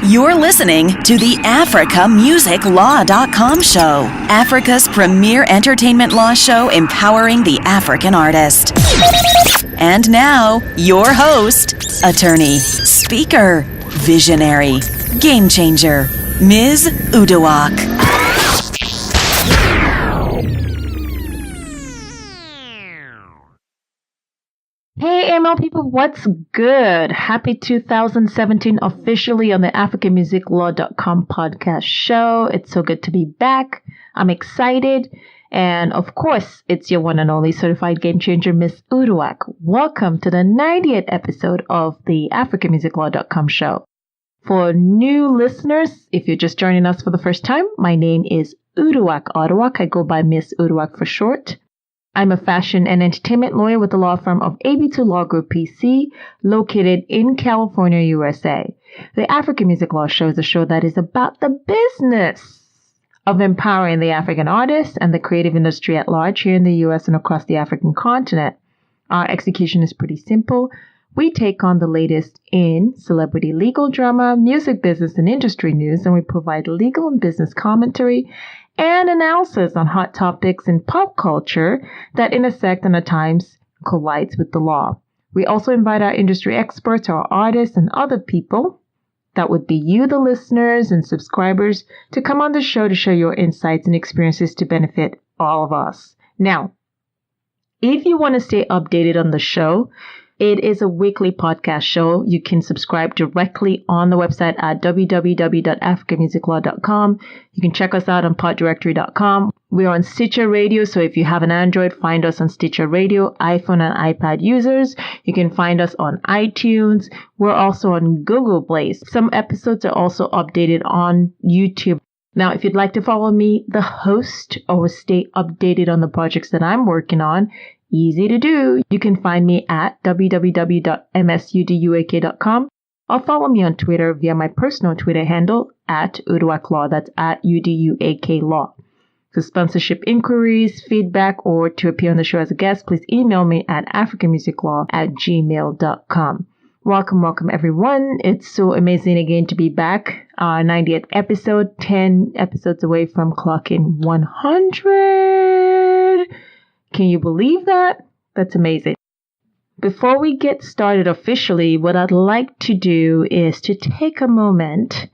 You're listening to the AfricaMusicLaw.com show, Africa's premier entertainment law show empowering the African artist. And now, your host, attorney, speaker, visionary, game changer, Ms. Oduok. Hey ML people, what's good? Happy 2017 officially on the AfricanMusicLaw.com podcast show. It's so good to be back. I'm excited. And of course, it's your one and only certified game changer, Miss Oduok. Welcome to the 90th episode of the AfricanMusicLaw.com show. For new listeners, if you're just joining us for the first time, my name is Oduok. I go by Miss Oduok for short. I'm a fashion and entertainment lawyer with the law firm of AB2 Law Group PC, located in California, USA. The African Music Law Show is a show that is about the business of empowering the African artists and the creative industry at large here in the US and across the African continent. Our execution is pretty simple. We take on the latest in celebrity legal drama, music business, and industry news, and we provide legal and business commentary and analysis on hot topics in pop culture that intersect and at times collides with the law. We also invite our industry experts, our artists, and other people, that would be you, the listeners and subscribers, to come on the show to share your insights and experiences to benefit all of us. Now, if you want to stay updated on the show, it is a weekly podcast show. You can subscribe directly on the website at www.africanmusiclaw.com. You can check us out on poddirectory.com. We're on Stitcher Radio, so if you have an Android, find us on Stitcher Radio, iPhone and iPad users. You can find us on iTunes. We're also on Google Play. Some episodes are also updated on YouTube. Now, if you'd like to follow me, the host, or stay updated on the projects that I'm working on, easy to do. You can find me at www.msuduak.com or follow me on Twitter via my personal Twitter handle at Oduok Law. That's at UDUAK Law. For sponsorship inquiries, feedback, or to appear on the show as a guest, please email me at africanmusiclaw@gmail.com. Welcome, everyone. It's so amazing again to be back. 90th episode, 10 episodes away from clocking 100. Can you believe that? That's amazing. Before we get started officially, what I'd like to do is to take a moment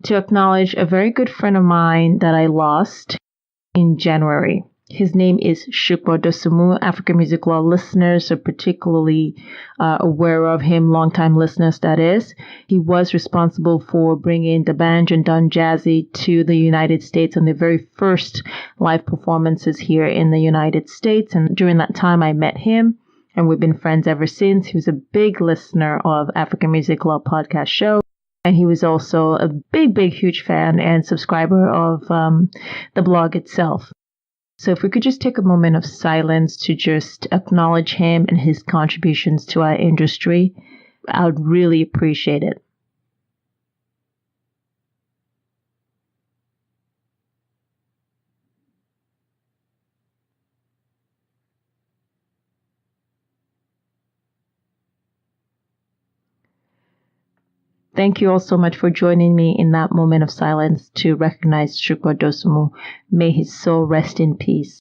to acknowledge a very good friend of mine that I lost in January. His name is Shukbo Dosumu. African Music Law listeners are particularly aware of him, longtime listeners that is. He was responsible for bringing the Banj and Don Jazzy to the United States on the very first live performances here in the United States. And during that time, I met him, and we've been friends ever since. He was a big listener of African Music Law podcast show. And he was also a big, huge fan and subscriber of the blog itself. So if we could just take a moment of silence to just acknowledge him and his contributions to our industry, I would really appreciate it. Thank you all so much for joining me in that moment of silence to recognize Shukbo Dosumu. May his soul rest in peace.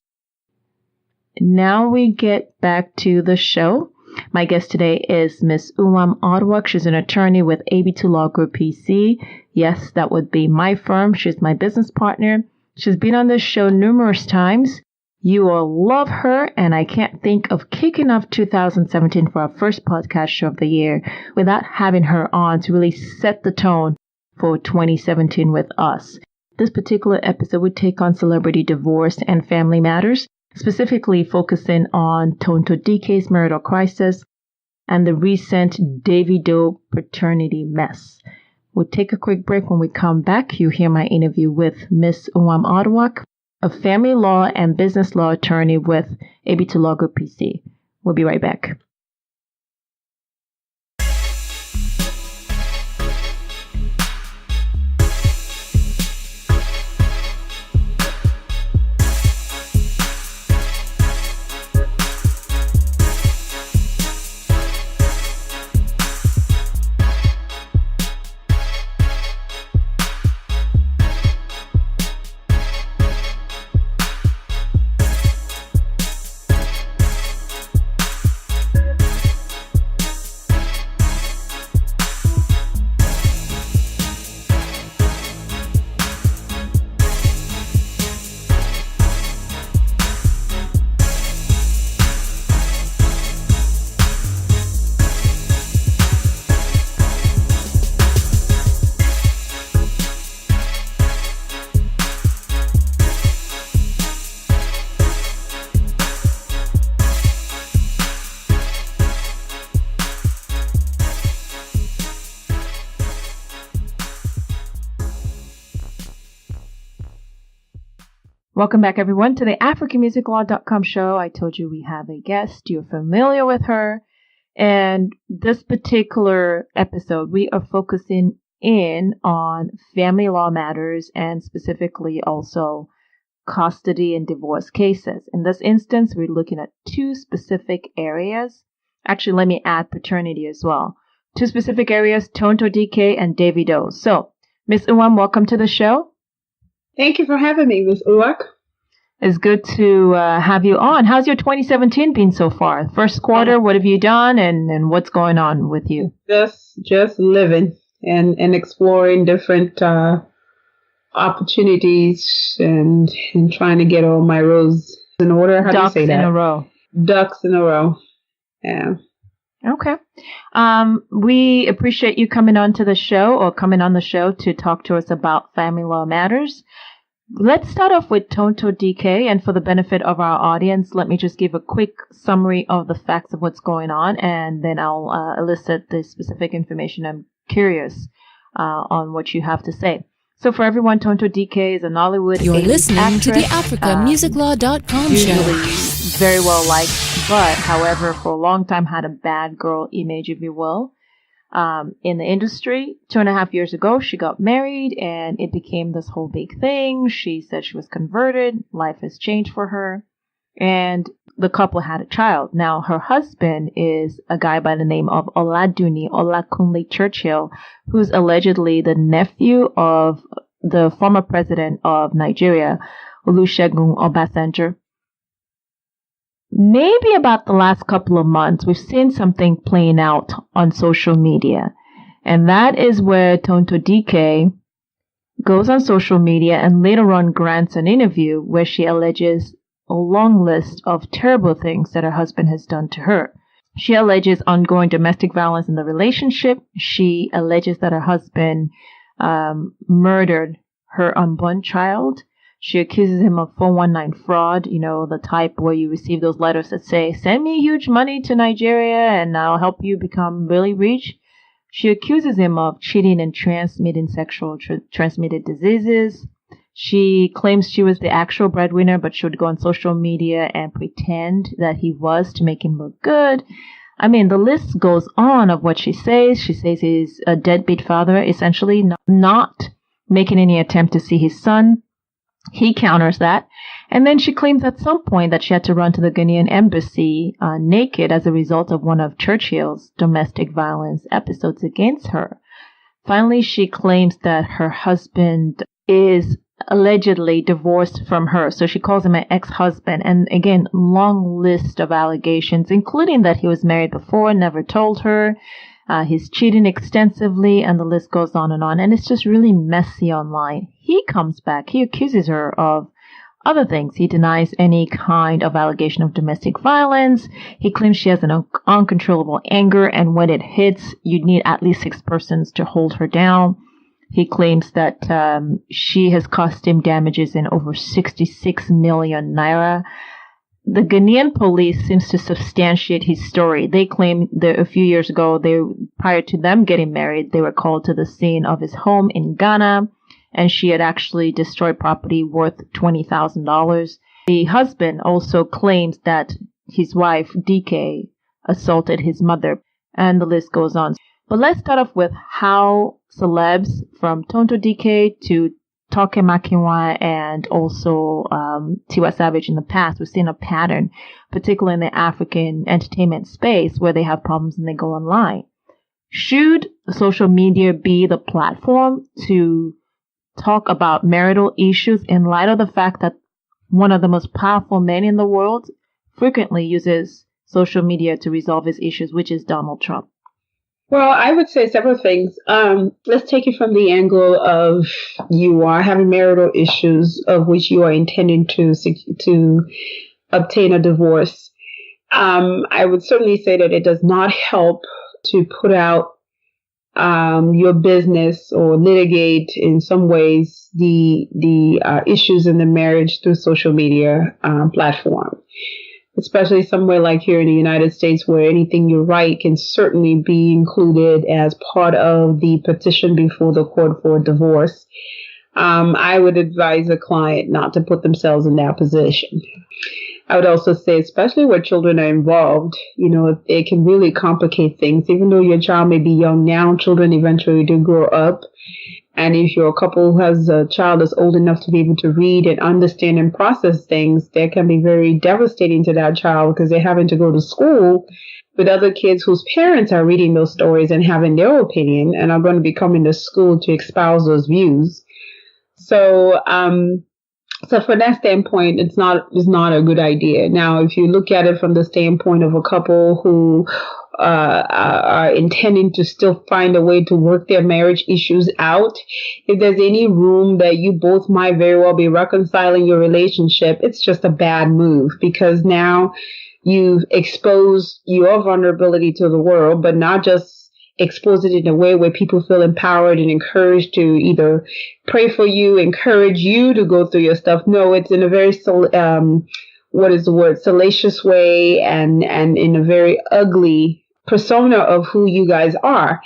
Now we get back to the show. My guest today is Miss Unwam Oduok. She's an attorney with AB2 Law Group PC. Yes, that would be my firm. She's my business partner. She's been on this show numerous times. You will love her, and I can't think of kicking off 2017 for our first podcast show of the year without having her on to really set the tone for 2017 with us. This particular episode would take on celebrity divorce and family matters, specifically focusing on Tonto Dikeh's marital crisis and the recent Davido Paternity mess. We'll take a quick break. When we come back, you'll hear my interview with Miss Unwam Oduok, a family law and business law attorney with AB2 Law Group PC. We'll be right back. Welcome back, everyone, to the AfricanMusicLaw.com show. I told you we have a guest. You're familiar with her. And this particular episode, we are focusing in on family law matters and specifically also custody and divorce cases. In this instance, we're looking at two specific areas. Actually, let me add paternity as well. Two specific areas, Tonto Dikeh and Davido. So, Miss Unwam, welcome to the show. Thank you for having me, Miss Oduok. It's good to have you on. How's your 2017 been so far? First quarter, what have you done and what's going on with you? Just living and exploring different opportunities and trying to get all my rows in order. How Ducks do you say that? in a row. Ducks in a row. Yeah. Okay. We appreciate you coming on to the show to talk to us about family law matters. Let's start off with Tonto Dikeh, and for the benefit of our audience, let me just give a quick summary of the facts of what's going on, and then I'll elicit the specific information. I'm curious on what you have to say. So for everyone, Tonto Dikeh is a Nollywood You're listening actress, to the AfricaMusicLaw.com show. usually very well liked, but however, for a long time had a bad girl image, if you will. In the industry, 2.5 years ago, she got married and it became this whole big thing. She said she was converted. Life has changed for her. And the couple had a child. Now, her husband is a guy by the name of Oladuni Olakunle Churchill, who's allegedly the nephew of the former president of Nigeria, Olusegun Obasanjo. Maybe about the last couple of months, we've seen something playing out on social media. And that is where Tonto Dikeh goes on social media and later on grants an interview where she alleges a long list of terrible things that her husband has done to her. She alleges ongoing domestic violence in the relationship. She alleges that her husband murdered her unborn child. She accuses him of 419 fraud, the type where you receive those letters that say, send me huge money to Nigeria and I'll help you become really rich. She accuses him of cheating and transmitting sexual transmitted diseases. She claims she was the actual breadwinner, but she would go on social media and pretend that he was to make him look good. I mean, the list goes on of what she says. She says he's a deadbeat father, essentially not making any attempt to see his son. He counters that. And then she claims at some point that she had to run to the Ghanaian embassy naked as a result of one of Churchill's domestic violence episodes against her. Finally, she claims that her husband is allegedly divorced from her. So she calls him an ex-husband. And again, long list of allegations, including that he was married before, never told her. He's cheating extensively, and the list goes on. And it's just really messy online. He comes back. He accuses her of other things. He denies any kind of allegation of domestic violence. He claims she has an uncontrollable anger, and when it hits, you need at least 6 persons to hold her down. He claims that she has cost him damages in over 66 million naira. The Ghanaian police seems to substantiate his story. They claim that a few years ago, prior to them getting married, they were called to the scene of his home in Ghana, and she had actually destroyed property worth $20,000. The husband also claims that his wife, Dikeh, assaulted his mother, and the list goes on. But let's start off with how celebs from Tonto Dikeh to Toke Makinwa and also Tiwa Savage in the past, we've seen a pattern, particularly in the African entertainment space, where they have problems and they go online. Should social media be the platform to talk about marital issues in light of the fact that one of the most powerful men in the world frequently uses social media to resolve his issues, which is Donald Trump? Well, I would say several things. Let's take it from the angle of you are having marital issues of which you are intending to obtain a divorce. I would certainly say that it does not help to put out your business or litigate in some ways the issues in the marriage through social media platform. Especially somewhere like here in the United States, where anything you write can certainly be included as part of the petition before the court for divorce. I would advise a client not to put themselves in that position. I would also say, especially where children are involved, it can really complicate things. Even though your child may be young now, children eventually do grow up. And if you're a couple who has a child that's old enough to be able to read and understand and process things, that can be very devastating to that child because they're having to go to school with other kids whose parents are reading those stories and having their opinion and are going to be coming to school to espouse those views. So from that standpoint, it's not a good idea. Now, if you look at it from the standpoint of a couple who are intending to still find a way to work their marriage issues out, if there's any room that you both might very well be reconciling your relationship, it's just a bad move because now you've exposed your vulnerability to the world, but not just expose it in a way where people feel empowered and encouraged to either pray for you, encourage you to go through your stuff. No, it's in a very, salacious way and in a very ugly persona of who you guys are.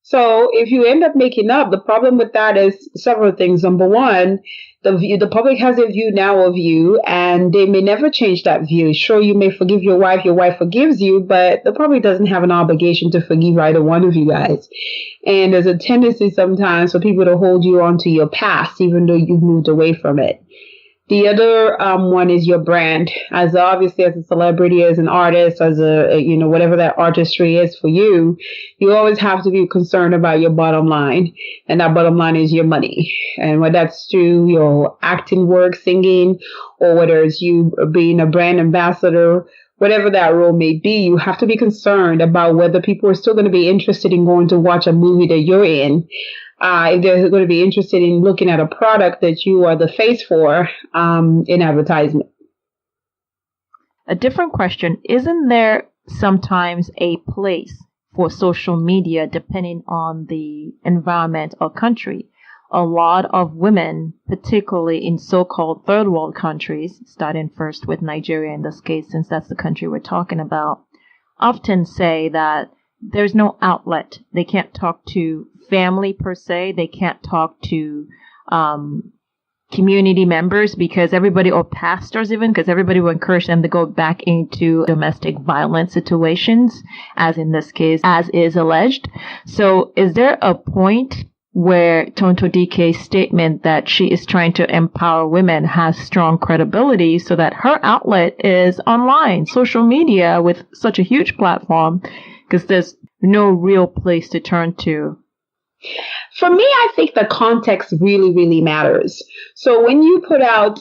So if you end up making up, the problem with that is several things. Number one, the public has a view now of you, and they may never change that view. Sure, you may forgive your wife forgives you, but the public doesn't have an obligation to forgive either one of you guys. And there's a tendency sometimes for people to hold you onto your past, even though you've moved away from it. The other one is your brand. As obviously as a celebrity, as an artist, as whatever that artistry is for you, you always have to be concerned about your bottom line. And that bottom line is your money. And whether that's through your acting work, singing, or whether it's you being a brand ambassador, whatever that role may be, you have to be concerned about whether people are still going to be interested in going to watch a movie that you're in. If they're going to be interested in looking at a product that you are the face for in advertisement. A different question, isn't there sometimes a place for social media depending on the environment or country? A lot of women, particularly in so-called third world countries, starting first with Nigeria in this case, since that's the country we're talking about, often say that there's no outlet. They can't talk to family per se. They can't talk to community members because everybody, or pastors even, because everybody will encourage them to go back into domestic violence situations, as in this case, as is alleged. So is there a point where Tonto Dikeh's statement that she is trying to empower women has strong credibility so that her outlet is online, social media with such a huge platform, because there's no real place to turn to? For me, I think the context really, really matters. So when you put out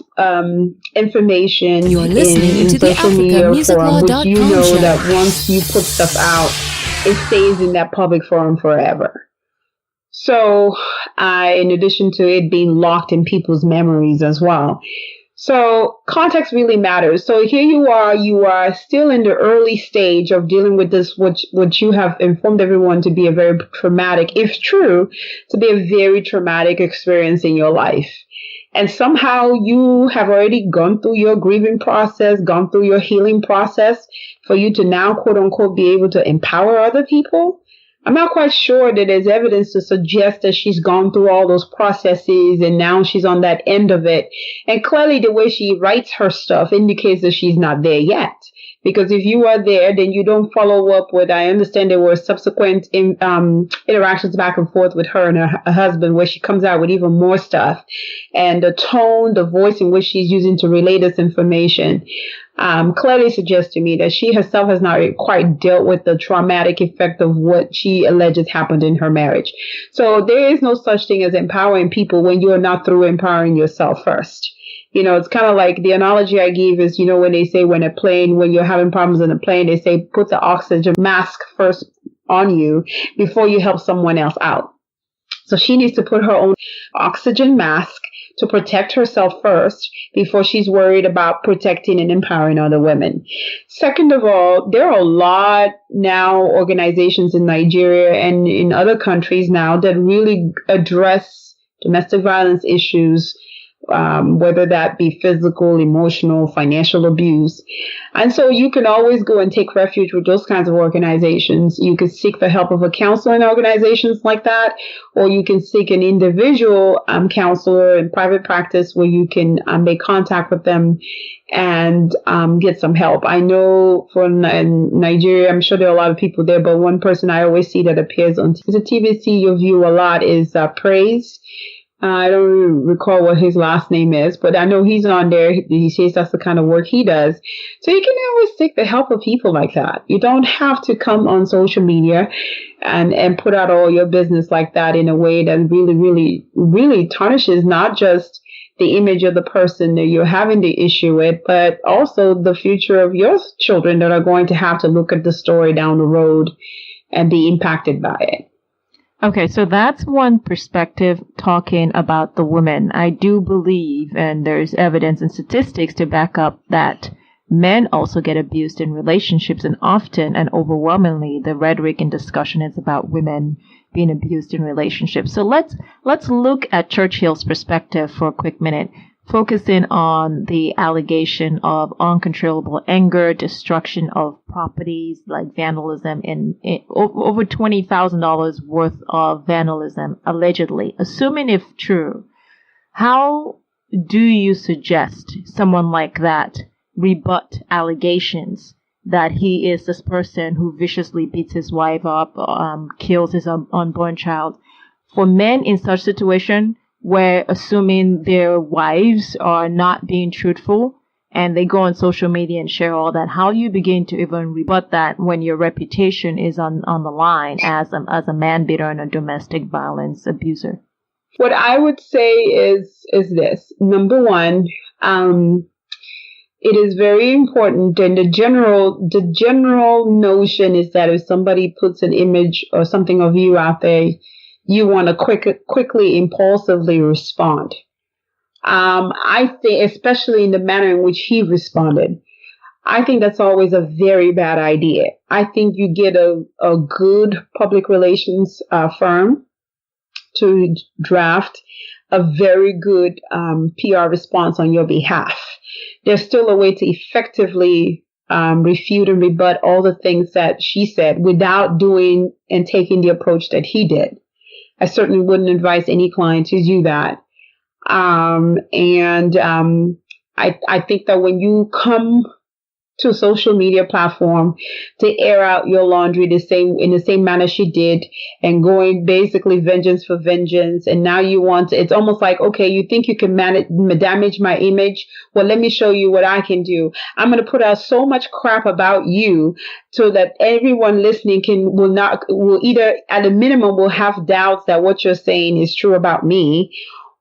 information You're listening in to the social media forum, which AfricaMusicLaw.com you know show. that once you put stuff out, it stays in that public forum forever. So in addition to it being locked in people's memories as well. So context really matters. So here you are still in the early stage of dealing with this, which you have informed everyone to be a very traumatic, if true, to be a very traumatic experience in your life. And somehow you have already gone through your grieving process, gone through your healing process for you to now, quote unquote, be able to empower other people. I'm not quite sure that there's evidence to suggest that she's gone through all those processes and now she's on that end of it. And clearly the way she writes her stuff indicates that she's not there yet. Because if you are there, then you don't follow up with, I understand there were subsequent interactions back and forth with her and her husband where she comes out with even more stuff. And the tone, the voice in which she's using to relay this information clearly suggests to me that she herself has not quite dealt with the traumatic effect of what she alleges happened in her marriage. So there is no such thing as empowering people when you are not through empowering yourself first. You know, it's kind of like the analogy I give is, when they say when you're having problems in a plane, they say put the oxygen mask first on you before you help someone else out. So she needs to put her own oxygen mask to protect herself first before she's worried about protecting and empowering other women. Second of all, there are a lot now organizations in Nigeria and in other countries now that really address domestic violence issues whether that be physical, emotional, financial abuse. And so you can always go and take refuge with those kinds of organizations. You could seek the help of a counselor in organizations like that, or you can seek an individual counselor in private practice where you can make contact with them and get some help. I know in Nigeria, I'm sure there are a lot of people there, but one person I always see that appears on the TVC you view a lot is Praise. I don't really recall what his last name is, but I know he's on there. He says that's the kind of work he does. So you can always seek the help of people like that. You don't have to come on social media and put out all your business like that in a way that really, really, really tarnishes not just the image of the person that you're having the issue with, but also the future of your children that are going to have to look at the story down the road and be impacted by it. Okay, so that's one perspective talking about the women. I do believe, and there's evidence and statistics to back up that men also get abused in relationships, and often and overwhelmingly the rhetoric and discussion is about women being abused in relationships. So let's look at Churchill's perspective for a quick minute, focusing on the allegation of uncontrollable anger, destruction of properties like vandalism, in over $20,000 worth of vandalism, allegedly. Assuming if true, how do you suggest someone like that rebut allegations that he is this person who viciously beats his wife up, kills his unborn child? For men in such situation, where assuming their wives are not being truthful and they go on social media and share all that, how do you begin to even rebut that when your reputation is on the line as a man beater and a domestic violence abuser? What I would say is this. Number one, it is very important, and the general notion is that if somebody puts an image or something of you out there, you want to quickly, impulsively respond. I think, especially in the manner in which he responded, I think that's always a very bad idea. I think you get a good public relations firm to draft a very good PR response on your behalf. There's still a way to effectively refute and rebut all the things that she said without doing and taking the approach that he did. I certainly wouldn't advise any client to do that. I think that when you come to a social media platform to air out your laundry in the same manner she did, and going basically vengeance for vengeance, and now you want to, it's almost like, okay, you think you can damage my image? Well, let me show you what I can do. I'm going to put out so much crap about you so that everyone listening will either at a minimum will have doubts that what you're saying is true about me,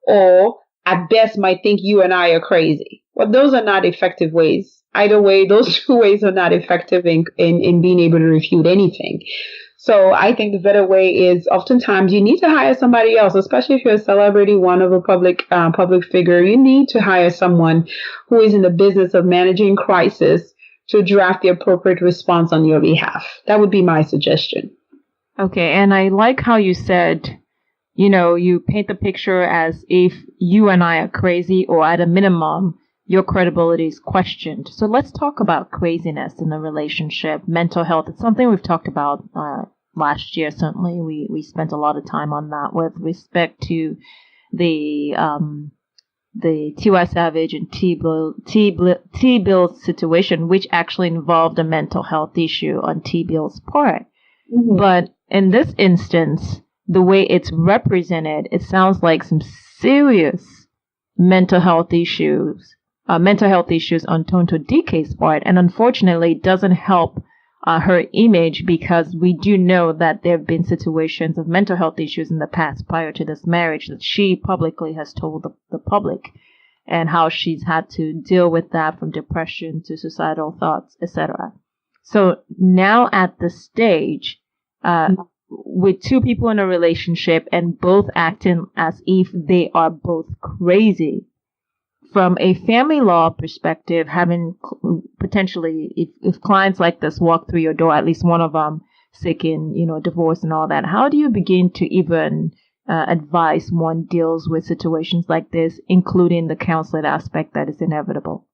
or at best might think you and I are crazy. Well, those are not effective ways. Either way, those two ways are not effective in being able to refute anything. So I think the better way is oftentimes you need to hire somebody else, especially if you're a celebrity, one of a public figure. You need to hire someone who is in the business of managing crisis to draft the appropriate response on your behalf. That would be my suggestion. Okay, and I like how you said, you paint the picture as if you and I are crazy, or at a minimum, your credibility is questioned. So let's talk about craziness in a relationship, mental health. It's something we've talked about last year. Certainly, we spent a lot of time on that with respect to the T.Y. Savage and T-Bill's situation, which actually involved a mental health issue on T-Bill's part. Mm-hmm. But in this instance, the way it's represented, it sounds like some serious mental health issues on Tonto Dikeh's part, and unfortunately it doesn't help her image, because we do know that there have been situations of mental health issues in the past prior to this marriage that she publicly has told the public, and how she's had to deal with that, from depression to suicidal thoughts, etc. So now at the stage, with two people in a relationship and both acting as if they are both crazy, from a family law perspective, having potentially, if clients like this walk through your door, at least one of them seeking, divorce and all that, how do you begin to even advice one deals with situations like this, including the counseling aspect that is inevitable?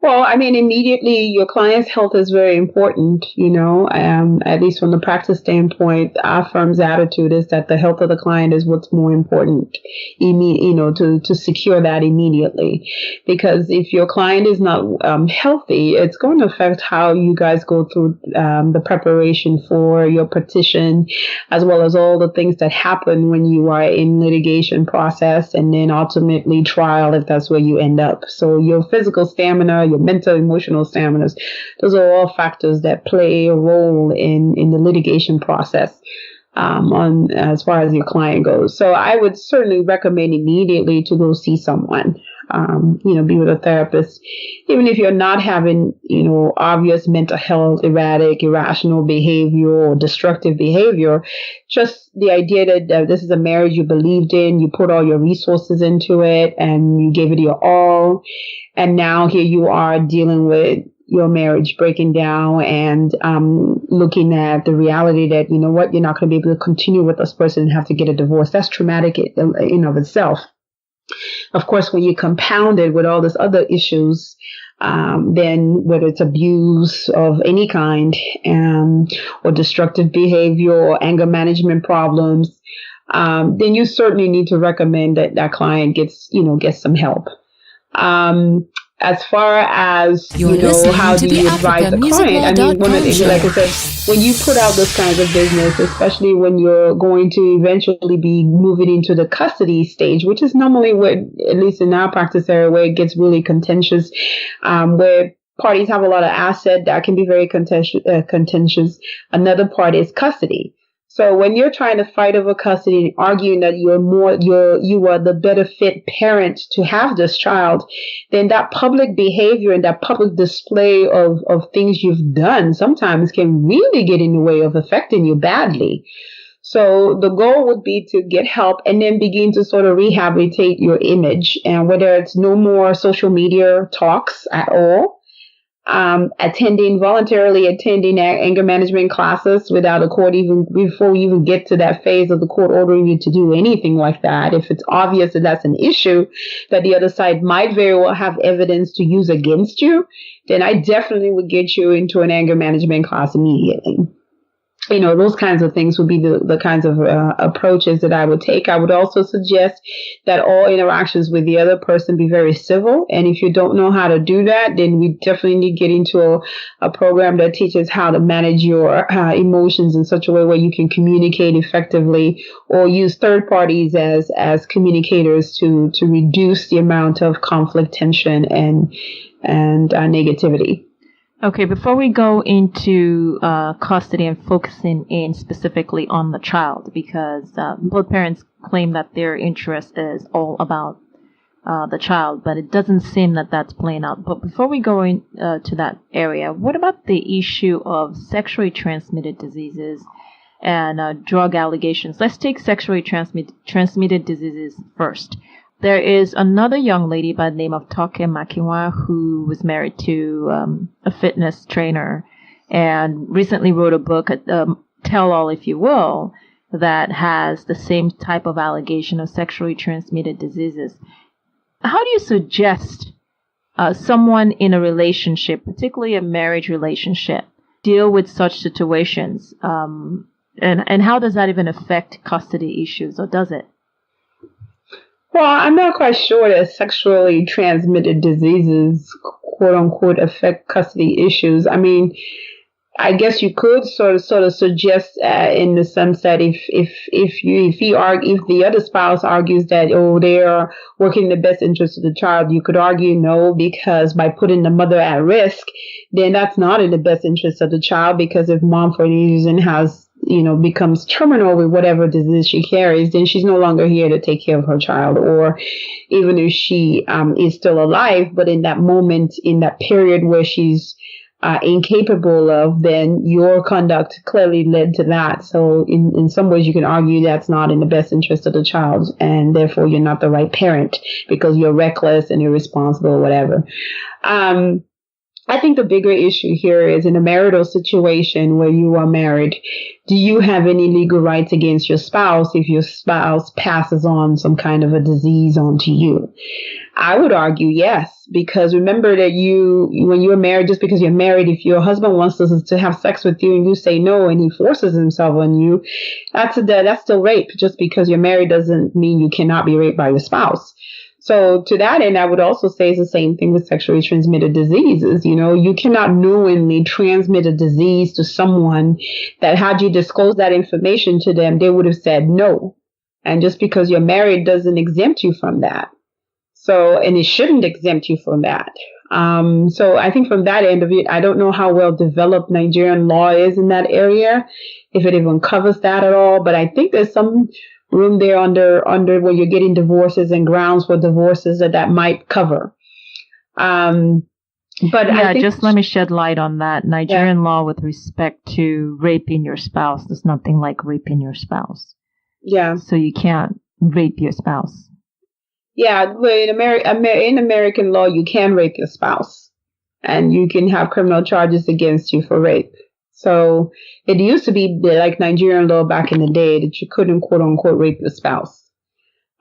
Well, I mean, immediately your client's health is very important, at least from the practice standpoint. Our firm's attitude is that the health of the client is what's more important, to secure that immediately. Because if your client is not healthy, it's going to affect how you guys go through the preparation for your petition, as well as all the things that happen when you are in litigation process and then ultimately trial, if that's where you end up. So your physical stamina, your mental, emotional stamina, those are all factors that play a role in the litigation process on as far as your client goes. So I would certainly recommend immediately to go see someone, be with a therapist, even if you're not having, obvious mental health, erratic, irrational behavior or destructive behavior. Just the idea that this is a marriage you believed in, you put all your resources into it and you gave it your all. And now here you are dealing with your marriage breaking down and looking at the reality that, you're not going to be able to continue with this person and have to get a divorce. That's traumatic in of itself. Of course, when you compound it with all these other issues, then whether it's abuse of any kind or destructive behavior or anger management problems, then you certainly need to recommend that that client gets some help. As far as, how do you advise the client? I mean, one of the things, like I said, when you put out this kinds of business, especially when you're going to eventually be moving into the custody stage, which is normally where, at least in our practice area, where it gets really contentious, where parties have a lot of asset that can be very contentious. Another part is custody. So when you're trying to fight over custody and arguing that you are the better fit parent to have this child, then that public behavior and that public display of things you've done sometimes can really get in the way of affecting you badly. So the goal would be to get help and then begin to sort of rehabilitate your image, and whether it's no more social media talks at all, voluntarily attending anger management classes without a court before you even get to that phase of the court ordering you to do anything like that. If it's obvious that that's an issue that the other side might very well have evidence to use against you, then I definitely would get you into an anger management class immediately. Those kinds of things would be the kinds of approaches that I would take. I would also suggest that all interactions with the other person be very civil. And if you don't know how to do that, then we definitely need to get into a program that teaches how to manage your emotions in such a way where you can communicate effectively, or use third parties as communicators to reduce the amount of conflict, tension, and negativity. Okay, before we go into custody and focusing in specifically on the child, because both parents claim that their interest is all about the child, but it doesn't seem that that's playing out. But before we go into that area, what about the issue of sexually transmitted diseases and drug allegations? Let's take sexually transmitted diseases first. There is another young lady by the name of Toke Makinwa who was married to a fitness trainer and recently wrote a book, tell-all, if you will, that has the same type of allegation of sexually transmitted diseases. How do you suggest someone in a relationship, particularly a marriage relationship, deal with such situations? And how does that even affect custody issues, or does it? Well, I'm not quite sure that sexually transmitted diseases, quote unquote, affect custody issues. I mean, I guess you could sort of suggest in the sense that if the other spouse argues that they are working in the best interest of the child, you could argue no, because by putting the mother at risk, then that's not in the best interest of the child, because if mom for any reason becomes terminal with whatever disease she carries, then she's no longer here to take care of her child. Or even if she is still alive, but in that moment, in that period where she's incapable of, then your conduct clearly led to that. So in some ways you can argue that's not in the best interest of the child, and therefore you're not the right parent because you're reckless and irresponsible or whatever. I think the bigger issue here is in a marital situation where you are married, do you have any legal rights against your spouse if your spouse passes on some kind of a disease onto you? I would argue yes, because remember that when you're married, just because you're married, if your husband wants to have sex with you and you say no and he forces himself on you, that's still rape. Just because you're married doesn't mean you cannot be raped by your spouse. So to that end, I would also say it's the same thing with sexually transmitted diseases. You cannot knowingly transmit a disease to someone that had you disclose that information to them, they would have said no. And just because you're married doesn't exempt you from that. So, and it shouldn't exempt you from that. So I think from that end of it, I don't know how well developed Nigerian law is in that area, if it even covers that at all. But I think there's some room there under where you're getting divorces and grounds for divorces that might cover. But yeah, just let me shed light on that. Nigerian law with respect to raping your spouse, there's nothing like raping your spouse. Yeah. So you can't rape your spouse. Yeah, well, in American law, you can rape your spouse, and you can have criminal charges against you for rape. So it used to be like Nigerian law back in the day that you couldn't quote unquote rape your spouse.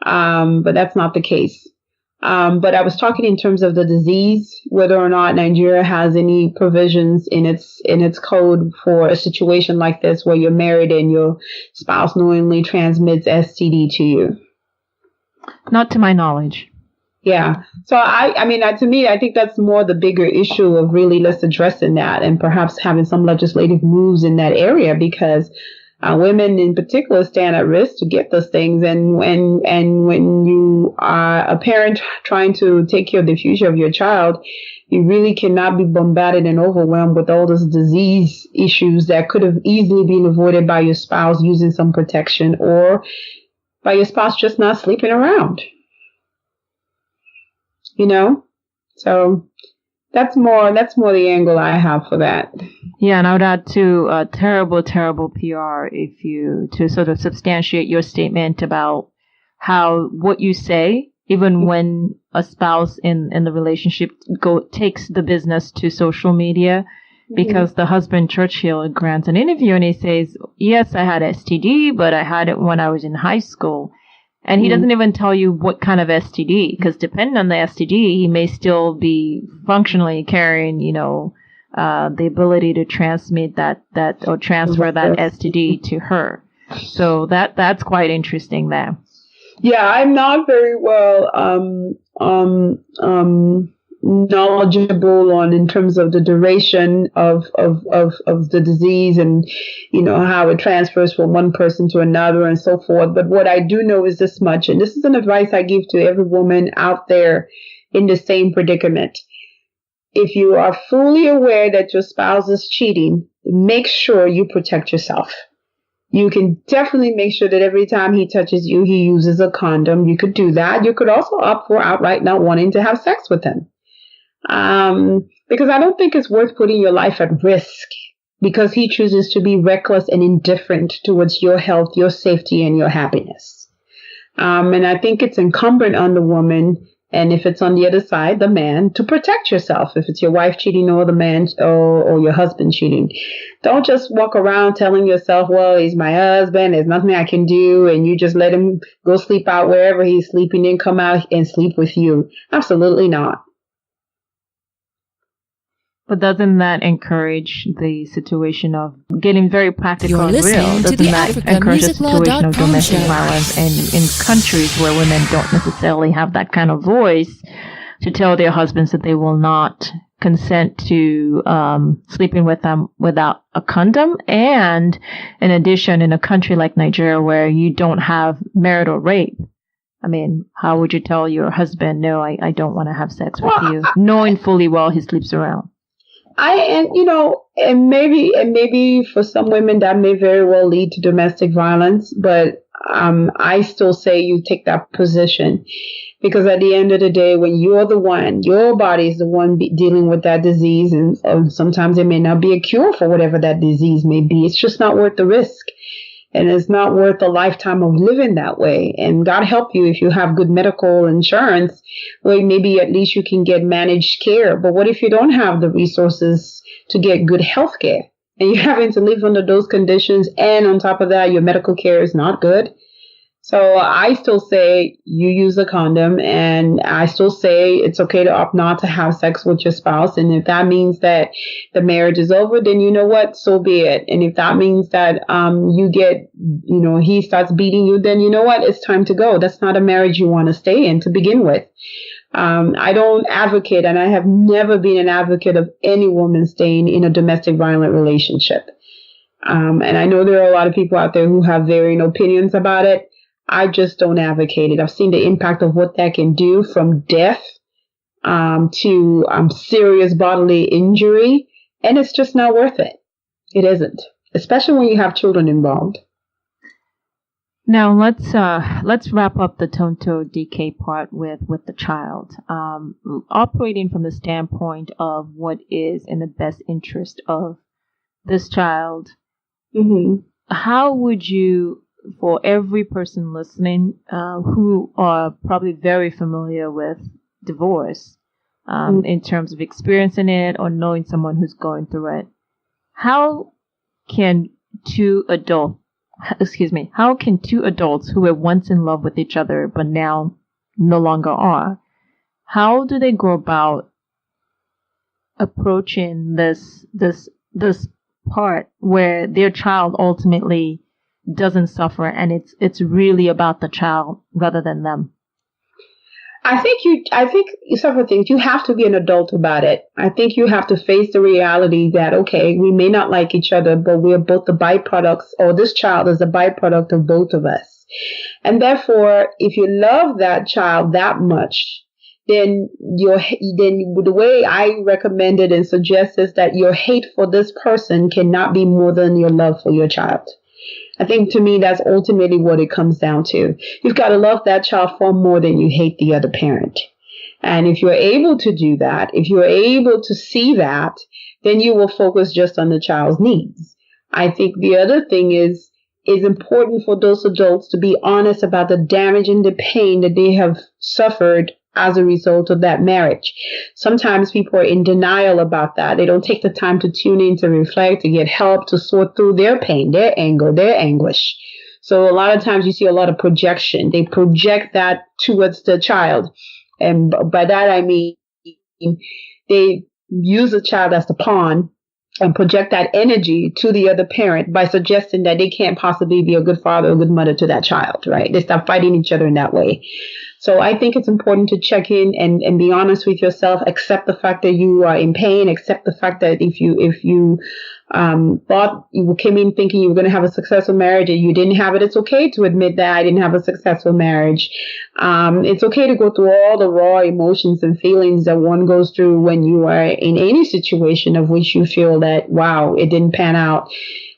But that's not the case. But I was talking in terms of the disease, whether or not Nigeria has any provisions in its code for a situation like this where you're married and your spouse knowingly transmits STD to you. Not to my knowledge. Yeah. So to me, I think that's more the bigger issue of really let's addressing that and perhaps having some legislative moves in that area, because women in particular stand at risk to get those things. And when you are a parent trying to take care of the future of your child, you really cannot be bombarded and overwhelmed with all those disease issues that could have easily been avoided by your spouse using some protection or by your spouse just not sleeping around. So that's more the angle I have for that. Yeah, and I would add to terrible PR to sort of substantiate your statement about how what you say, even when a spouse in the relationship takes the business to social media, because the husband Churchill grants an interview and he says, yes, I had STD, but I had it when I was in high school. And he doesn't even tell you what kind of STD, because depending on the STD, he may still be functionally carrying, the ability to transmit that or transfer that STD to her. So that's quite interesting there. Yeah, I'm not very well knowledgeable on in terms of the duration of the disease and how it transfers from one person to another and so forth. But what I do know is this much, and this is an advice I give to every woman out there in the same predicament. If you are fully aware that your spouse is cheating, make sure you protect yourself. You can definitely make sure that every time he touches you, he uses a condom. You could do that. You could also opt for outright not wanting to have sex with him. Because I don't think it's worth putting your life at risk because he chooses to be reckless and indifferent towards your health, your safety, and your happiness. And I think it's incumbent on the woman, and if it's on the other side, the man, to protect yourself. If it's your wife cheating or the man or your husband cheating, don't just walk around telling yourself, well, he's my husband, there's nothing I can do, and you just let him go sleep out wherever he's sleeping and come out and sleep with you. Absolutely not. But doesn't that encourage the situation of getting very practical and real? Doesn't that encourage a situation of domestic violence in countries where women don't necessarily have that kind of voice to tell their husbands that they will not consent to sleeping with them without a condom? And in addition, in a country like Nigeria where you don't have marital rape, I mean, how would you tell your husband, no, I don't want to have sex with you, knowing fully well he sleeps around? And maybe for some women that may very well lead to domestic violence, but I still say you take that position because at the end of the day, when you're the one, your body is the one dealing with that disease, and sometimes there may not be a cure for whatever that disease may be. It's just not worth the risk. And it's not worth a lifetime of living that way. And God help you if you have good medical insurance, well, maybe at least you can get managed care. But what if you don't have the resources to get good health care? And you're having to live under those conditions, and on top of that, your medical care is not good. So I still say you use a condom, and I still say it's okay to opt not to have sex with your spouse. And if that means that the marriage is over, then you know what, so be it. And if that means that he starts beating you, then you know what, it's time to go. That's not a marriage you want to stay in to begin with. I don't advocate, and I have never been an advocate of any woman staying in a domestic violent relationship. And I know there are a lot of people out there who have varying opinions about it. I just don't advocate it. I've seen the impact of what that can do, from death to serious bodily injury, and it's just not worth it. It isn't, especially when you have children involved. Now let's wrap up the Tonto Dikeh part with the child. Operating from the standpoint of what is in the best interest of this child, how would you, for every person listening who are probably very familiar with divorce, in terms of experiencing it or knowing someone who's going through it, how can two adults who were once in love with each other but now no longer are, how do they go about approaching this part where their child ultimately doesn't suffer, and it's really about the child rather than them? I think several things. You have to be an adult about it. I think you have to face the reality that, okay, we may not like each other, but we're both the byproducts, or this child is a byproduct of both of us. And therefore, if you love that child that much, then the way I recommend it and suggest is that your hate for this person cannot be more than your love for your child. I think, to me, that's ultimately what it comes down to. You've got to love that child far more than you hate the other parent. And if you're able to do that, if you're able to see that, then you will focus just on the child's needs. I think the other thing is important for those adults to be honest about the damage and the pain that they have suffered as a result of that marriage. Sometimes people are in denial about that. They don't take the time to tune in, to reflect, to get help, to sort through their pain, their anger, their anguish. So a lot of times you see a lot of projection. They project that towards the child. And by that I mean they use the child as the pawn and project that energy to the other parent by suggesting that they can't possibly be a good father or good mother to that child, right? They start fighting each other in that way. So I think it's important to check in and be honest with yourself, accept the fact that you are in pain, accept the fact that if you thought you came in thinking you were going to have a successful marriage and you didn't have it, it's okay to admit that I didn't have a successful marriage. It's okay to go through all the raw emotions and feelings that one goes through when you are in any situation of which you feel that, wow, it didn't pan out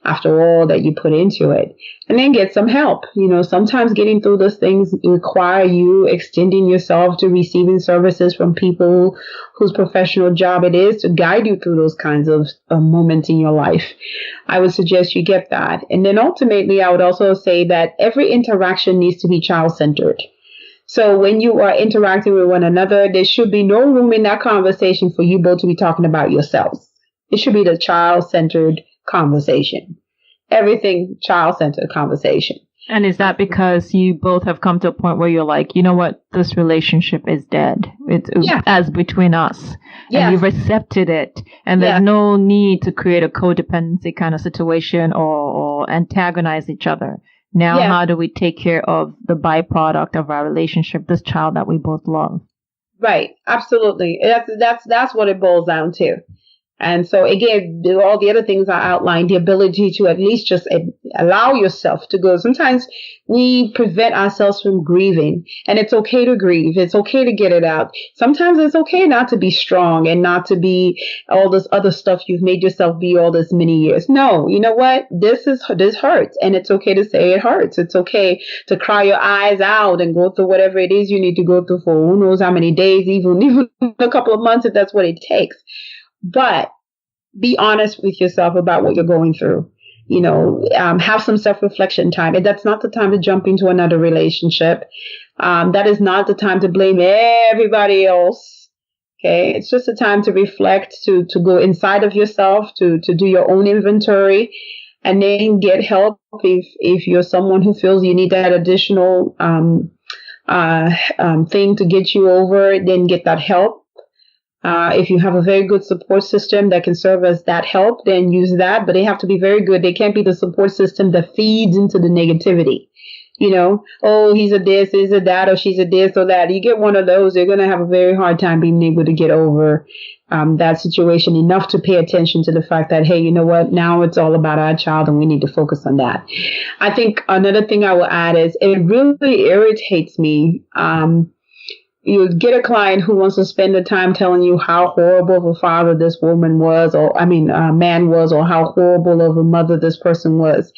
after all that you put into it. And then get some help. Sometimes getting through those things require you extending yourself to receiving services from people whose professional job it is to guide you through those kinds of moments in your life. I would suggest you get that. And then ultimately, I would also say that every interaction needs to be child-centered. So when you are interacting with one another, there should be no room in that conversation for you both to be talking about yourselves. It should be the child-centered conversation. Everything child-centered conversation. And is that because you both have come to a point where you're like, you know what, this relationship is dead. It's as between us. Yes. And you've accepted it. And there's no need to create a codependency kind of situation or antagonize each other. Now, how do we take care of the byproduct of our relationship, this child that we both love? Right. Absolutely. That's what it boils down to. And so, again, all the other things I outlined, the ability to at least just allow yourself to go. Sometimes we prevent ourselves from grieving, and it's okay to grieve. It's okay to get it out. Sometimes it's okay not to be strong and not to be all this other stuff you've made yourself be all this many years. No, you know what? This hurts, and it's okay to say it hurts. It's okay to cry your eyes out and go through whatever it is you need to go through for who knows how many days, even a couple of months if that's what it takes. But be honest with yourself about what you're going through. have some self-reflection time. And that's not the time to jump into another relationship. That is not the time to blame everybody else. Okay. It's just a time to reflect, to go inside of yourself, to do your own inventory, and then get help if you're someone who feels you need that additional thing to get you over it, then get that help. If you have a very good support system that can serve as that help, then use that. But they have to be very good. They can't be the support system that feeds into the negativity. Oh, he's a this, he's a that, or she's a this or that. You get one of those, you're going to have a very hard time being able to get over that situation enough to pay attention to the fact that, hey, you know what? Now it's all about our child and we need to focus on that. I think another thing I will add is it really irritates me. You get a client who wants to spend the time telling you how horrible of a father this woman was, man was, or how horrible of a mother this person was.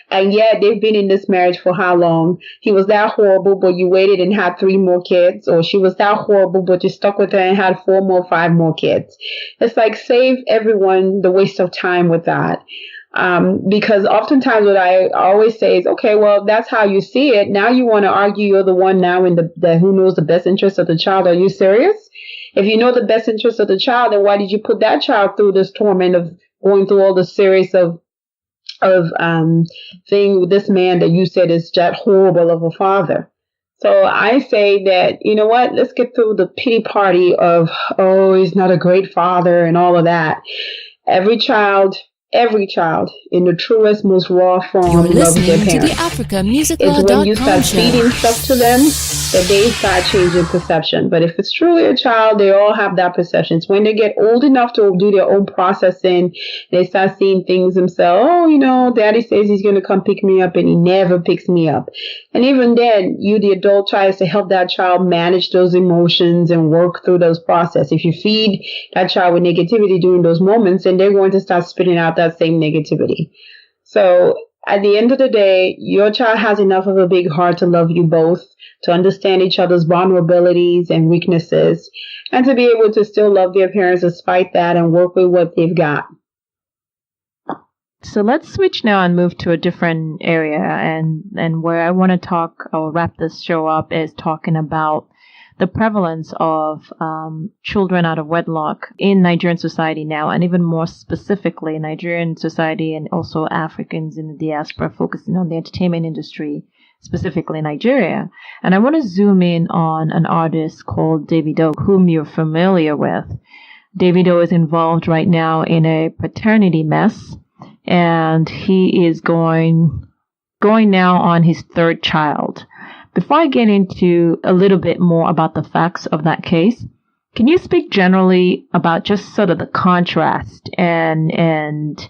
And yet they've been in this marriage for how long? He was that horrible, but you waited and had 3 more kids, or she was that horrible, but you stuck with her and had 4 more, 5 more kids. It's like, save everyone the waste of time with that. Because oftentimes what I always say is, okay, well, that's how you see it. Now you want to argue you're the one now in the who knows the best interest of the child. Are you serious? If you know the best interest of the child, then why did you put that child through this torment of going through all the series of thing with this man that you said is that horrible of a father? So I say that, you know what, let's get through the pity party of, oh, he's not a great father and all of that. Every child in the truest, most raw form You're loves their listening to the parents. AfricaMusicLaw.com It's when you start show. feeding stuff to them that they start changing perception. But if it's truly a child, they all have that perception. It's when they get old enough to do their own processing, they start seeing things themselves. Oh, daddy says he's going to come pick me up and he never picks me up. And even then, you, the adult, tries to help that child manage those emotions and work through those processes. If you feed that child with negativity during those moments, then they're going to start spitting out that same negativity. So at the end of the day, your child has enough of a big heart to love you both, to understand each other's vulnerabilities and weaknesses, and to be able to still love their parents despite that and work with what they've got. So let's switch now and move to a different area, and where I want to talk or wrap this show up is talking about the prevalence of children out of wedlock in Nigerian society now, and even more specifically Nigerian society and also Africans in the diaspora, focusing on the entertainment industry, specifically Nigeria. And I want to zoom in on an artist called Davido, whom you're familiar with. Davido is involved right now in a paternity mess, and he is going now on his 3rd child. Before I get into a little bit more about the facts of that case, can you speak generally about just sort of the contrast and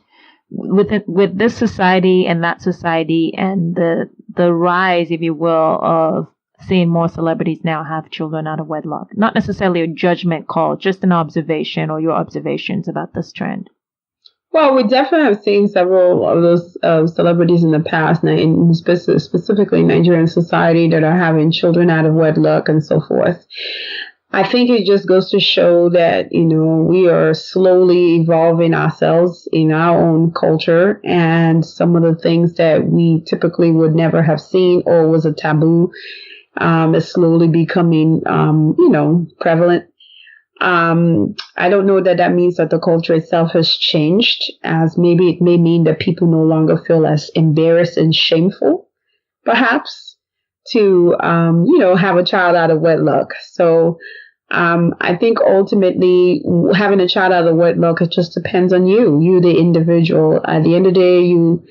with this society and that society and the rise, if you will, of seeing more celebrities now have children out of wedlock? Not necessarily a judgment call, just an observation or your observations about this trend. Well, we definitely have seen several of those celebrities in the past, in specifically Nigerian society, that are having children out of wedlock and so forth. I think it just goes to show that, we are slowly evolving ourselves in our own culture, and some of the things that we typically would never have seen or was a taboo is slowly becoming, prevalent. I don't know that means that the culture itself has changed, as maybe it may mean that people no longer feel as embarrassed and shameful, perhaps, to, have a child out of wedlock. So, I think ultimately having a child out of wedlock, it just depends on you, the individual. At the end of the day, you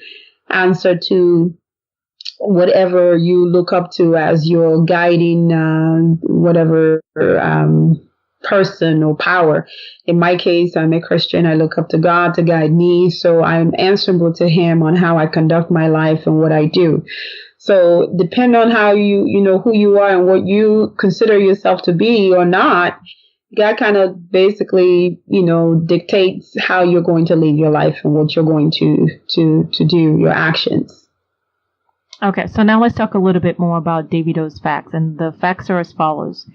answer to whatever you look up to as your guiding, whatever, person or power. In my case, I'm a Christian. I look up to God to guide me. So I'm answerable to him on how I conduct my life and what I do. So depending on how you know who you are and what you consider yourself to be or not, God kind of basically, dictates how you're going to live your life and what you're going to do, your actions. Okay, so now let's talk a little bit more about Davido's facts. And the facts are as follows.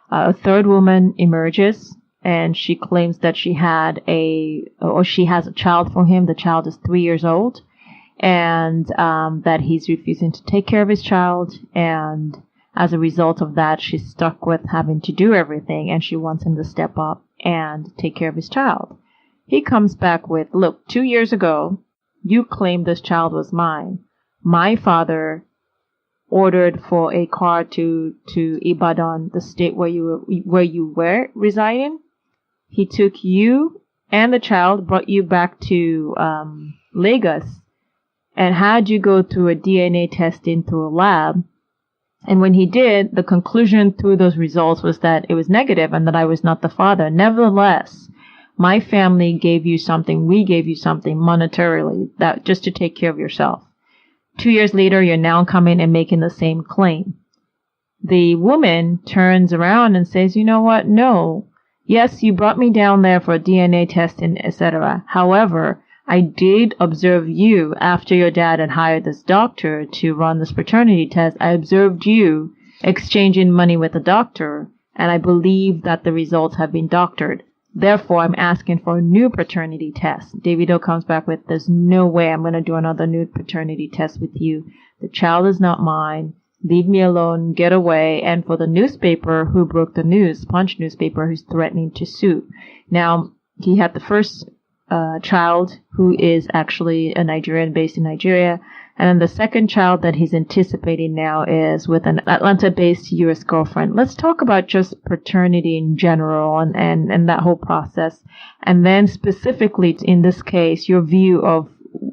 A 3rd woman emerges, and she claims that she has a child for him. The child is 3 years old. and that he's refusing to take care of his child. And as a result of that, she's stuck with having to do everything, and she wants him to step up and take care of his child. He comes back with, look, 2 years ago, you claimed this child was mine. My father ordered for a car to Ibadan, the state where you were residing. He took you and the child, brought you back to Lagos, and had you go through a DNA testing through a lab. And when he did, the conclusion through those results was that it was negative and that I was not the father. Nevertheless, my family gave you something, we gave you something monetarily, that just to take care of yourself. 2 years later, you're now coming and making the same claim. The woman turns around and says, you know what? No. Yes, you brought me down there for DNA testing, etc. However, I did observe you after your dad had hired this doctor to run this paternity test. I observed you exchanging money with the doctor, and I believe that the results have been doctored. Therefore, I'm asking for a new paternity test. Davido comes back with, there's no way I'm going to do another new paternity test with you. The child is not mine. Leave me alone. Get away. And for the newspaper who broke the news, Punch newspaper, who's threatening to sue. Now, he had the first child, who is actually a Nigerian based in Nigeria. And then the second child that he's anticipating now is with an Atlanta-based U.S. girlfriend. Let's talk about just paternity in general and that whole process. And then specifically in this case, your view of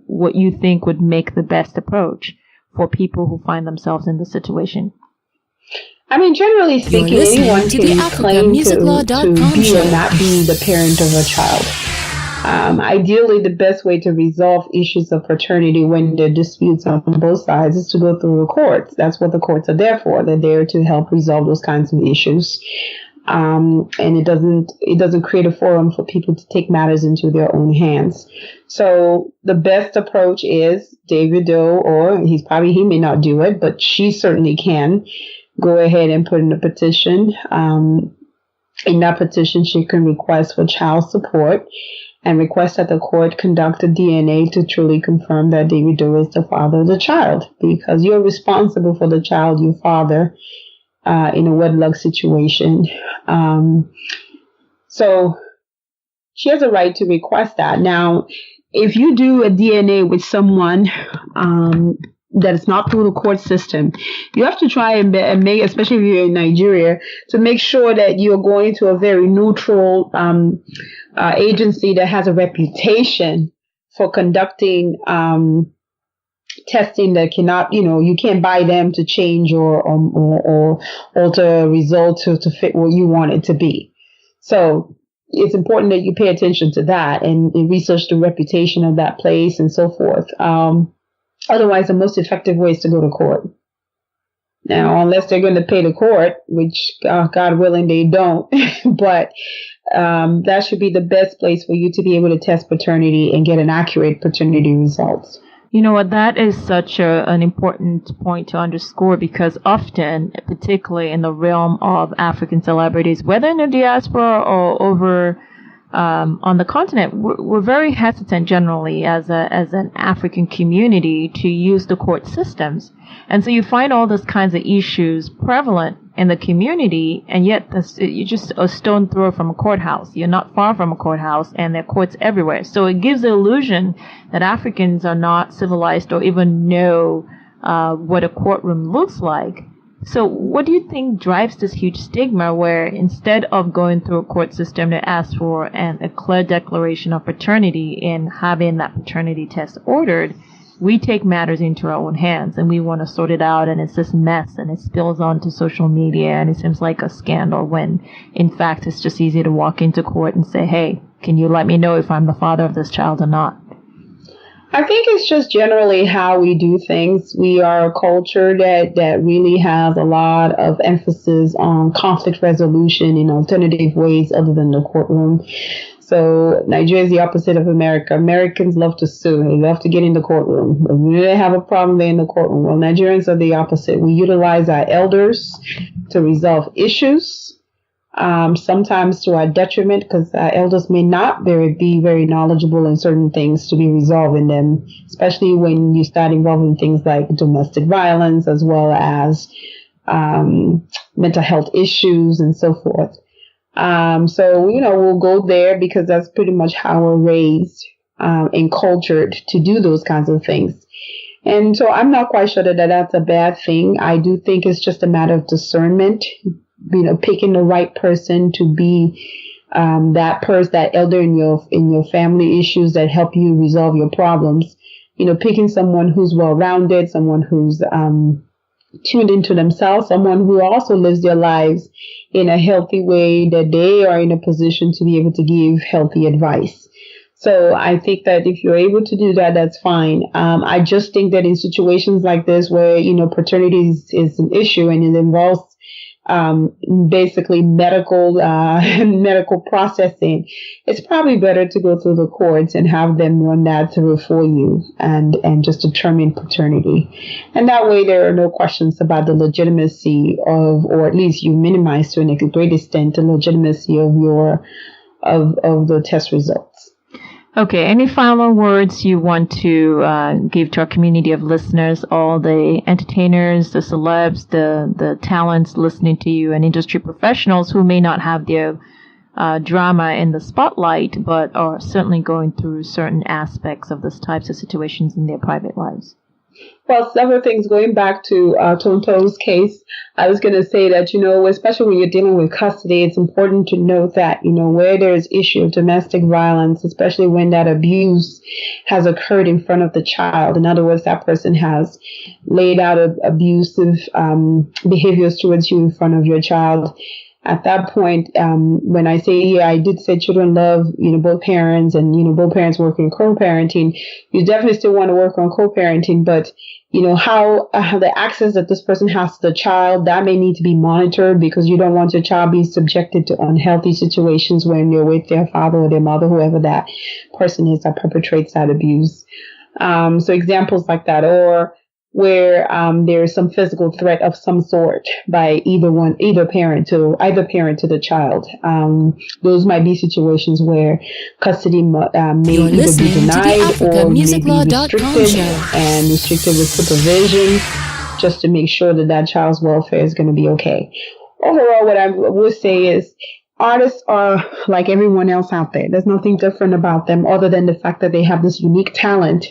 what you think would make the best approach for people who find themselves in this situation. I mean, generally speaking, anyone can claim to be or not be the parent of a child. Ideally, the best way to resolve issues of paternity when there are disputes on both sides is to go through the courts. That's what the courts are there for. They're there to help resolve those kinds of issues. And it doesn't create a forum for people to take matters into their own hands. So the best approach is Davido, or he may not do it, but she certainly can go ahead and put in a petition. In that petition, she can request for child support and request that the court conduct a DNA to truly confirm that Davido is the father of the child, because you're responsible for the child you father in a wedlock situation. So she has a right to request that. Now, if you do a DNA with someone that is not through the court system, you have to try and make, especially if you're in Nigeria, to make sure that you're going to a very neutral agency that has a reputation for conducting testing that cannot, you can't buy them to change or alter a result to fit what you want it to be. So it's important that you pay attention to that and research the reputation of that place and so forth. Otherwise, the most effective way is to go to court. Now, unless they're going to pay the court, which God willing they don't, but that should be the best place for you to be able to test paternity and get an accurate paternity results. You know what, that is such an important point to underscore, because often, particularly in the realm of African celebrities, whether in the diaspora or over on the continent, we're very hesitant generally as an African community to use the court systems. And so you find all those kinds of issues prevalent in the community, and yet you're just a stone throw from a courthouse. You're not far from a courthouse, and there are courts everywhere. So it gives the illusion that Africans are not civilized or even know what a courtroom looks like. So what do you think drives this huge stigma where instead of going through a court system to ask for a clear declaration of paternity and having that paternity test ordered, we take matters into our own hands and we want to sort it out, and it's this mess and it spills onto social media and it seems like a scandal when in fact it's just easy to walk into court and say, hey, can you let me know if I'm the father of this child or not? I think it's just generally how we do things. We are a culture that really has a lot of emphasis on conflict resolution in alternative ways other than the courtroom. So Nigeria is the opposite of America. Americans love to sue. They love to get in the courtroom. When they have a problem, they're in the courtroom. Well, Nigerians are the opposite. We utilize our elders to resolve issues. sometimes to our detriment, because elders may not be very knowledgeable in certain things to be resolving them, especially when you start involving things like domestic violence as well as mental health issues and so forth. So, we'll go there because that's pretty much how we're raised and cultured to do those kinds of things. And so I'm not quite sure that that's a bad thing. I do think it's just a matter of discernment, picking the right person to be that elder in your family issues that help you resolve your problems. Picking someone who's well-rounded, someone who's tuned into themselves, someone who also lives their lives in a healthy way, that they are in a position to be able to give healthy advice. So I think that if you're able to do that, that's fine. I just think that in situations like this where, paternity is an issue and it involves basically medical processing, it's probably better to go through the courts and have them run that through for you and just determine paternity. And that way there are no questions about the legitimacy or at least you minimize to a great extent the legitimacy of the test results. Okay, any final words you want to give to our community of listeners, all the entertainers, the celebs, the talents listening to you, and industry professionals who may not have their drama in the spotlight, but are certainly going through certain aspects of these types of situations in their private lives? Well, several things. Going back to Tonto's case, I was going to say that, especially when you're dealing with custody, it's important to note that, where there's issue of domestic violence, especially when that abuse has occurred in front of the child. In other words, that person has laid out abusive behaviors towards you in front of your child. At that point, when I say, I did say children love, both parents and, both parents working co-parenting, you definitely still want to work on co-parenting, but how the access that this person has to the child, that may need to be monitored because you don't want your child being subjected to unhealthy situations when they're with their father or their mother, whoever that person is that perpetrates that abuse. So examples like that, or where there's some physical threat of some sort by either parent to the child. Those might be situations where custody may either be denied or may be restricted and restricted with supervision, just to make sure that child's welfare is going to be okay. Overall, what I would say is artists are like everyone else out there. There's nothing different about them other than the fact that they have this unique talent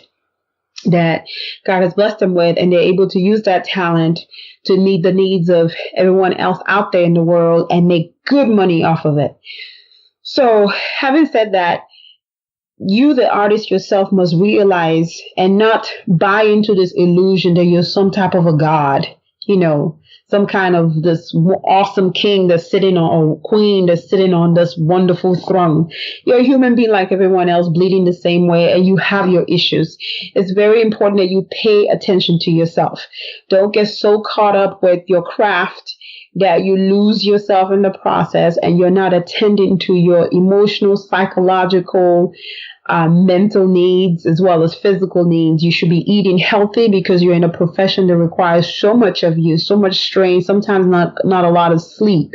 that God has blessed them with, and they're able to use that talent to meet the needs of everyone else out there in the world and make good money off of it. So having said that, you, the artist yourself, must realize and not buy into this illusion that you're some type of a god, some kind of this awesome king that's sitting on, or queen that's sitting on this wonderful throne. You're a human being like everyone else, bleeding the same way, and you have your issues. It's very important that you pay attention to yourself. Don't get so caught up with your craft that you lose yourself in the process and you're not attending to your emotional, psychological, mental needs as well as physical needs. You should be eating healthy because you're in a profession that requires so much of you, so much strain, sometimes not a lot of sleep.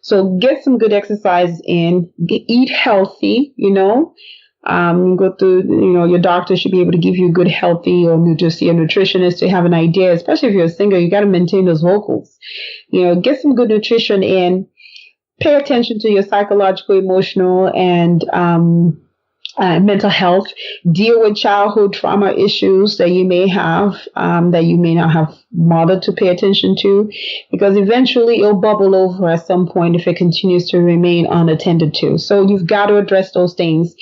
So get some good exercise in, eat healthy, go through, your doctor should be able to give you good healthy, or just see a nutritionist to have an idea, especially if you're a singer, you got to maintain those vocals. Get some good nutrition in, pay attention to your psychological, emotional, and mental health. Deal with childhood trauma issues that you may have, that you may not have bothered to pay attention to, because eventually it'll bubble over at some point if it continues to remain unattended to. So you've got to address those things.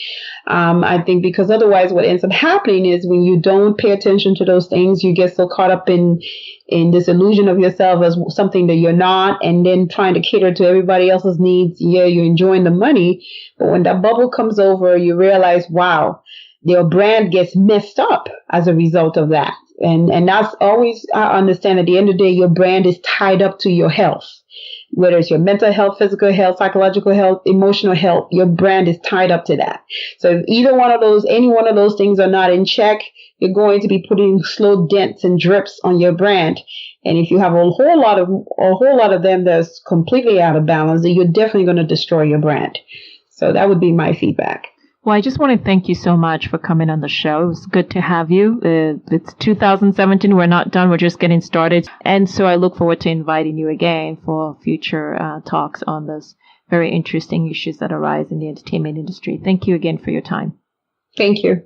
I think because otherwise what ends up happening is when you don't pay attention to those things, you get so caught up in this illusion of yourself as something that you're not, and then trying to cater to everybody else's needs. Yeah, you're enjoying the money, but when that bubble comes over, you realize, wow, your brand gets messed up as a result of that. And that's always, I understand at the end of the day, your brand is tied up to your health. Whether it's your mental health, physical health, psychological health, emotional health, your brand is tied up to that. So if any one of those things are not in check, you're going to be putting slow dents and drips on your brand. And if you have a whole lot of them that's completely out of balance, then you're definitely going to destroy your brand. So that would be my feedback. Well, I just want to thank you so much for coming on the show. It was good to have you. It's 2017. We're not done. We're just getting started. And so I look forward to inviting you again for future talks on this very interesting issues that arise in the entertainment industry. Thank you again for your time. Thank you.